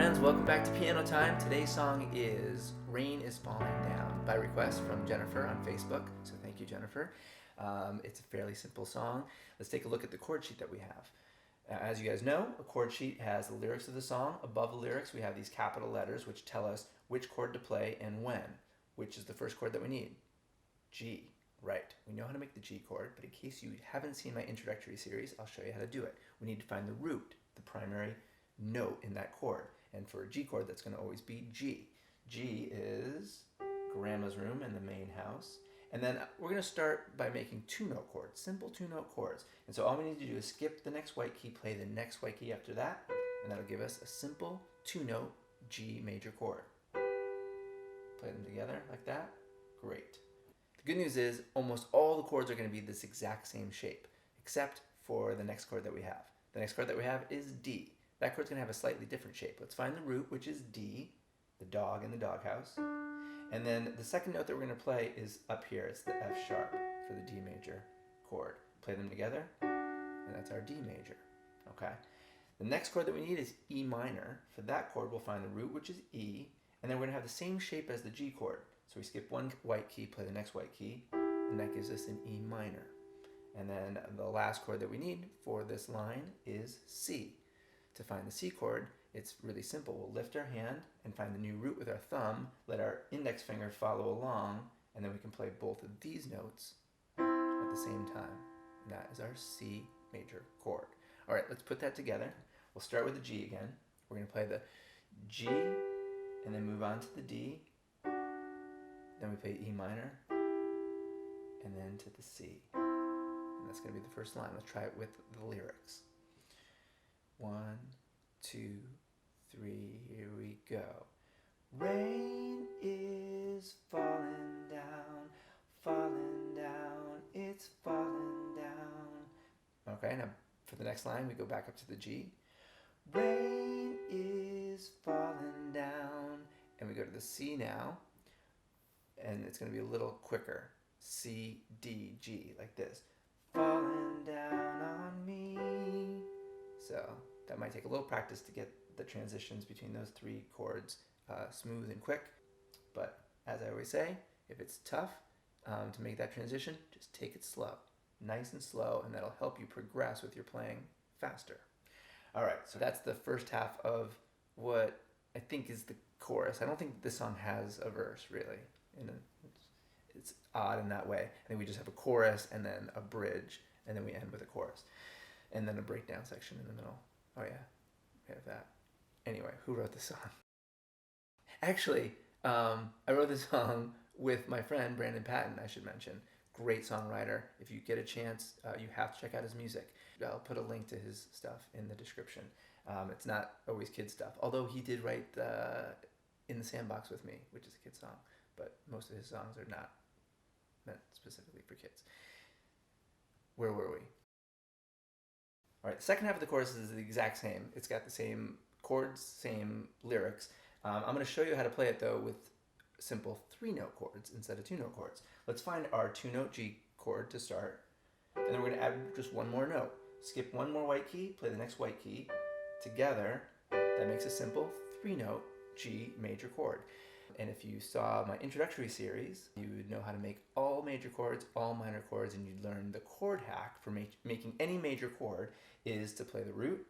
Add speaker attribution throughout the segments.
Speaker 1: friends, welcome back to Piano Time. Today's song is Rain is Falling Down by request from Jennifer on Facebook, so thank you, Jennifer. It's a fairly simple song. Let's take a look at the chord sheet that we have. As you guys know, a chord sheet has the lyrics of the song. Above the lyrics, we have these capital letters which tell us which chord to play and when. Which is the first chord that we need? G. Right. We know how to make the G chord, but in case you haven't seen my introductory series, I'll show you how to do it. We need to find the root, the primary note in that chord. And for a G chord, that's going to always be G. G is grandma's room in the main house. And then we're going to start by making two-note chords, simple two-note chords. And so all we need to do is skip the next white key, play the next white key after that, and that'll give us a simple two-note G major chord. Play them together like that. Great. The good news is almost all the chords are going to be this exact same shape, except for the next chord that we have. The next chord that we have is D. That chord's going to have a slightly different shape. Let's find the root, which is D, the dog in the doghouse. And then the second note that we're going to play is up here. It's the F sharp for the D major chord. Play them together, and that's our D major. Okay. The next chord that we need is E minor. For that chord, we'll find the root, which is E, and then we're going to have the same shape as the G chord. So we skip one white key, play the next white key, and that gives us an E minor. And then the last chord that we need for this line is C. To find the C chord, it's really simple. We'll lift our hand and find the new root with our thumb, let our index finger follow along, and then we can play both of these notes at the same time. And that is our C major chord. All right, let's put that together. We'll start with the G again. We're going to play the G and then move on to the D. Then we play E minor and then to the C. And that's going to be the first line. Let's try it with the lyrics. 1, 2, 3, here we go. Rain is falling down, it's falling down. Okay, now for the next line, we go back up to the G. Rain is falling down, and we go to the C now, and it's going to be a little quicker. C, D, G, like this. Falling down on me. So that might take a little practice to get the transitions between those three chords smooth and quick. But as I always say, if it's tough to make that transition, just take it slow. Nice and slow, and that'll help you progress with your playing faster. All right, so that's the first half of what I think is the chorus. I don't think this song has a verse, really. It's odd in that way. I think we just have a chorus and then a bridge, and then we end with a chorus. And then a breakdown section in the middle. Oh yeah, we have that. Anyway, who wrote this song? Actually, I wrote this song with my friend Brandon Patton, I should mention. Great songwriter. If you get a chance, you have to check out his music. I'll put a link to his stuff in the description. It's not always kid stuff, although he did write In the Sandbox with Me, which is a kid song, but most of his songs are not meant specifically for kids. Where were we? All right, the second half of the chorus is the exact same. It's got the same chords, same lyrics. I'm going to show you how to play it, though, with simple three-note chords instead of two-note chords. Let's find our two-note G chord to start, and then we're going to add just one more note. Skip one more white key, play the next white key. Together, that makes a simple three-note G major chord. And if you saw my introductory series, you would know how to make all major chords, all minor chords, and you'd learn the chord hack for making any major chord is to play the root,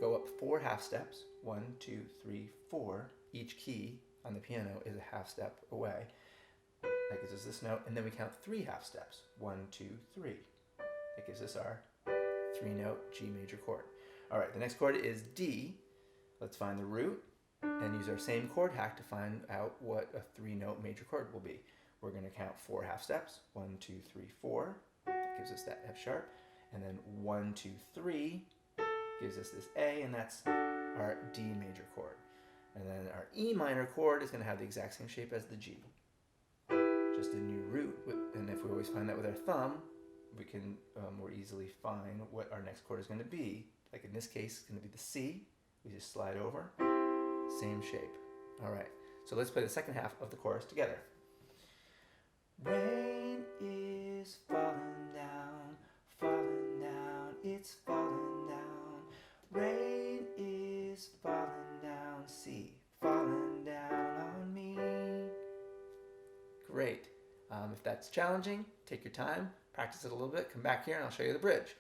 Speaker 1: go up 4 half steps, 1, 2, 3, 4. Each key on the piano is a half step away. That gives us this note, and then we count 3 half steps, 1, 2, 3. That gives us our three-note G major chord. All right, the next chord is D. Let's find the root and use our same chord hack to find out what a three-note major chord will be. We're going to count 4 half steps, 1, 2, 3, 4. That gives us that F sharp. And then 1, 2, 3 gives us this A, and that's our D major chord. And then our E minor chord is going to have the exact same shape as the G. Just a new root, and if we always find that with our thumb, we can more easily find what our next chord is going to be. Like in this case, it's going to be the C. We just slide over. Same shape. All right, so let's play the second half of the chorus together. Rain is falling down, it's falling down. Rain is falling down, If that's challenging, take your time, practice it a little bit, come back here and I'll show you the bridge.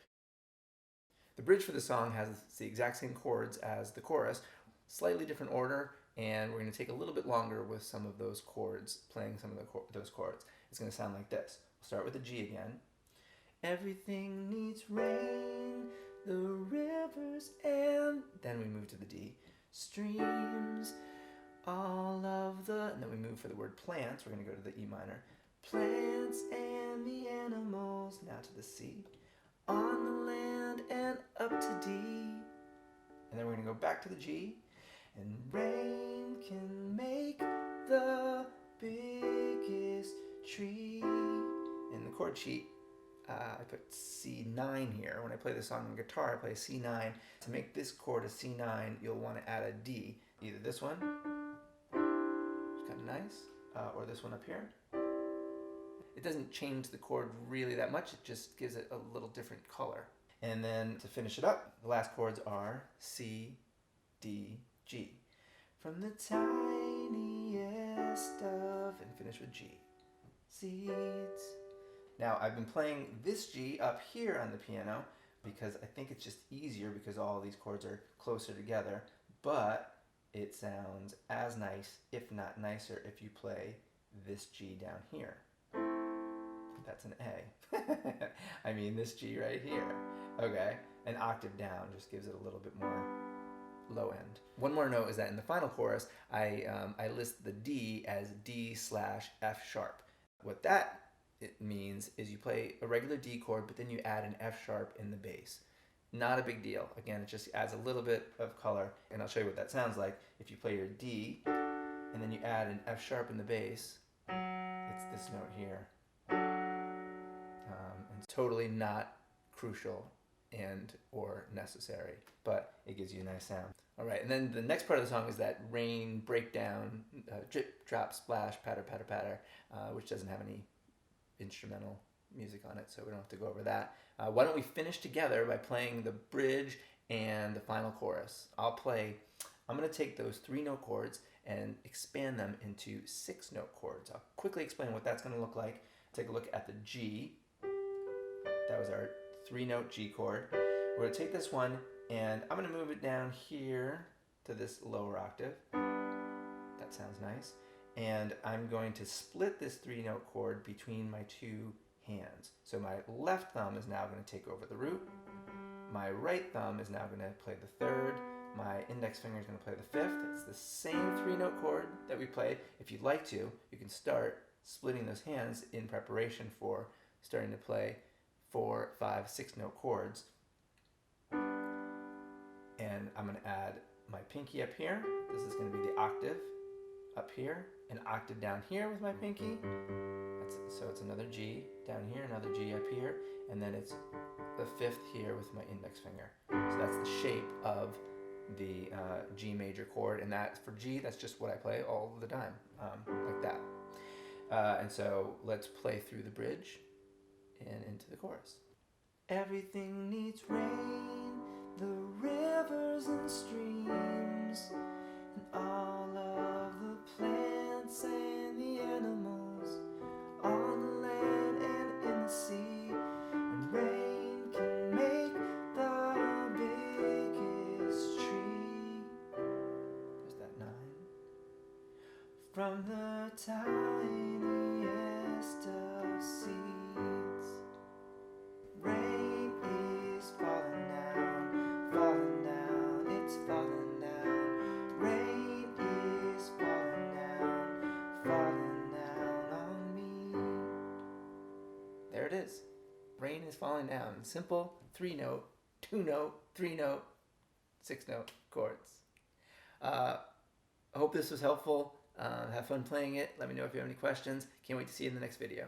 Speaker 1: The bridge for the song has the exact same chords as the chorus, slightly different order, and we're going to take a little bit longer with some of those chords, playing some of those chords. It's going to sound like this. We'll start with the G again. Everything needs rain, the rivers, and then we move to the D. Streams, all of the, and then we move for the word plants. We're going to go to the E minor. Plants and the animals, now to the C. On the land and up to D. And then we're going to go back to the G. And rain can make the biggest tree. In the chord sheet, I put C9 here. When I play this song on guitar, I play C9. To make this chord a C9, you'll want to add a D. Either this one, it's kind of nice, or this one up here. It doesn't change the chord really that much, it just gives it a little different color. And then to finish it up, the last chords are C, D, G. From the tiniest of, and finish with G. Seeds. Now I've been playing this G up here on the piano because I think it's just easier because all of these chords are closer together, but it sounds as nice, if not nicer, if you play this G down here. That's an A. I mean this G right here. Okay, an octave down just gives it a little bit more low end. One more note is that in the final chorus, I list the D as D/F sharp. What that it means is you play a regular D chord, but then you add an F sharp in the bass. Not a big deal. Again, it just adds a little bit of color, and I'll show you what that sounds like. If you play your D, and then you add an F sharp in the bass, it's this note here. And it's totally not crucial and or necessary, but it gives you a nice sound. All right, and then the next part of the song is that rain breakdown, drip, drop, splash, patter, patter, patter, which doesn't have any instrumental music on it, so we don't have to go over that. Why don't we finish together by playing the bridge and the final chorus. I'm going to take those 3-note chords and expand them into 6-note chords. I'll quickly explain what that's going to look like. Take a look at the G. That was our 3-note G chord. We're going to take this one and I'm going to move it down here to this lower octave. That sounds nice. And I'm going to split this 3-note chord between my 2 hands. So my left thumb is now going to take over the root. My right thumb is now going to play the 3rd. My index finger is going to play the 5th. It's the same 3-note chord that we played. If you'd like to, you can start splitting those hands in preparation for starting to play 4, 5, 6-note chords. And I'm going to add my pinky up here. This is going to be the octave up here, an octave down here with my pinky. So it's another G down here, another G up here, and then it's the 5th here with my index finger. So that's the shape of the G major chord, and that for G, that's just what I play all the time, like that. And so let's play through the bridge and into the chorus. Everything needs rain, the rivers and streams, and all of the plants and the animals, on the land and in the sea. And rain can make the biggest tree. There's that 9. From the tiniest of seeds, rain is falling down, it's falling down. Rain is falling down on me. There it is. Rain is falling down. Simple 3-note, 2-note, 3-note, 6-note chords. I hope this was helpful. Have fun playing it. Let me know if you have any questions. Can't wait to see you in the next video.